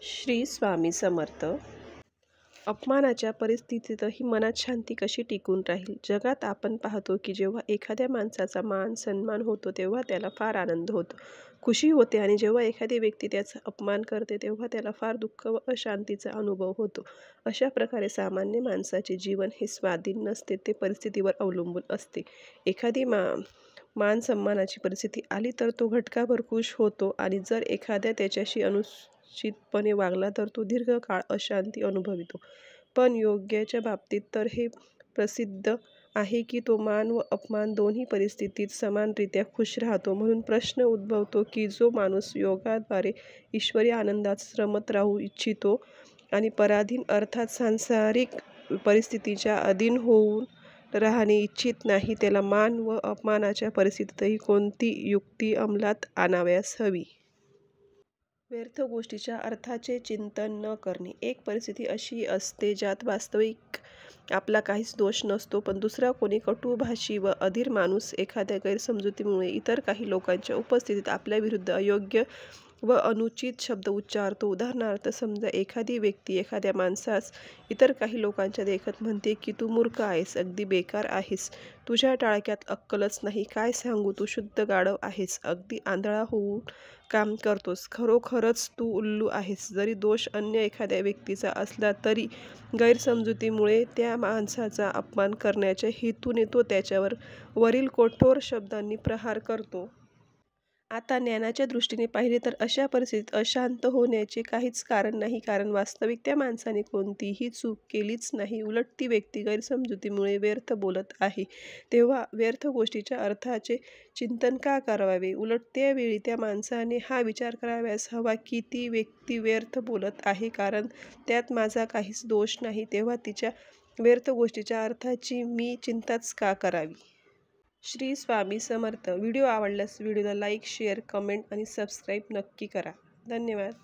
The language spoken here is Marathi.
श्री स्वामी समर्थ. अपमानाच्या परिस्थितीतही मनात शांती कशी टिकून राहील? जगात आपण पाहतो की जेव्हा एखाद्या माणसाचा मान सन्मान होतो तेव्हा त्याला फार आनंद होतो, खुशी होते, आणि जेव्हा एखादी व्यक्ती त्याचा अपमान करते तेव्हा त्याला फार दुःख व अशांतीचा अनुभव होतो. अशा प्रकारे सामान्य माणसाचे जीवन हे स्वाधीन नसते, ते परिस्थितीवर अवलंबून असते. एखादी मान सन्मानाची परिस्थिती आली तर तो घटकाभर खुश होतो, आणि जर एखाद्या त्याच्याशी अनुचितपणे वागला तर तो दीर्घकाळ अशांती अनुभवितो. पण योग्याच्या बाबतीत तर हे प्रसिद्ध आहे की तो मान व अपमान दोन्ही परिस्थितीत समानरित्या खुश राहतो. म्हणून प्रश्न उद्भवतो की जो माणूस योगाद्वारे ईश्वरी आनंदात रमत राहू इच्छितो आणि पराधीन अर्थात सांसारिक परिस्थितीच्या अधीन होऊन राहणे इच्छित नाही, त्याला मान व अपमानाच्या परिस्थितीतही कोणती युक्ती अंमलात आणावयास हवी? व्यर्थ गोष्टीच्या अर्थाचे चिंतन न करणे. एक परिस्थिती अशी असते ज्यात वास्तविक आपला काहीच दोष नसतो, पण दुसरा कोणी कटुभाषी व अधीर माणूस एखाद्या गैरसमजुतीमुळे इतर काही लोकांच्या उपस्थितीत आपल्याविरुद्ध अयोग्य व अनुचित शब्द उच्चारतो. उदाहरणार्थ, समजा एखादी व्यक्ती एखाद्या माणसास इतर काही लोकांच्या देखत म्हणते की तू मूर्ख आहेस, अगदी बेकार आहेस, तुझ्या टाळक्यात अक्कलच नाही, काय सांगू, तू शुद्ध गाढव आहेस, अगदी आंधळा होऊन काम करतोस, खरोखरच तू उल्लू आहेस. जरी दोष अन्य एखाद्या व्यक्तीचा असला तरी गैरसमजुतीमुळे त्या माणसाचा अपमान करण्याच्या हेतूने तो त्याच्यावर वरील कठोर शब्दांनी प्रहार करतो. आता ज्ञानाच्या दृष्टीने पाहिले तर अशा परिस्थितीत अशांत होण्याचे काहीच कारण नाही, कारण वास्तविक त्या माणसाने कोणतीही चूक केलीच नाही. उलट ती व्यक्ती गैरसमजुतीमुळे व्यर्थ बोलत आहे. तेव्हा व्यर्थ गोष्टीच्या अर्थाचे चिंतन का करावे? उलट त्यावेळी त्या माणसाने हा विचार करावयास हवा की ती व्यक्ती व्यर्थ बोलत आहे, कारण त्यात माझा काहीच दोष नाही. तेव्हा तिच्या व्यर्थ गोष्टीच्या अर्थाची मी चिंताच का करावी? श्री स्वामी समर्थ. व्हिडिओ आवडल्यास व्हिडिओला लाईक, शेअर, कमेंट आणि सबस्क्राईब नक्की करा. धन्यवाद.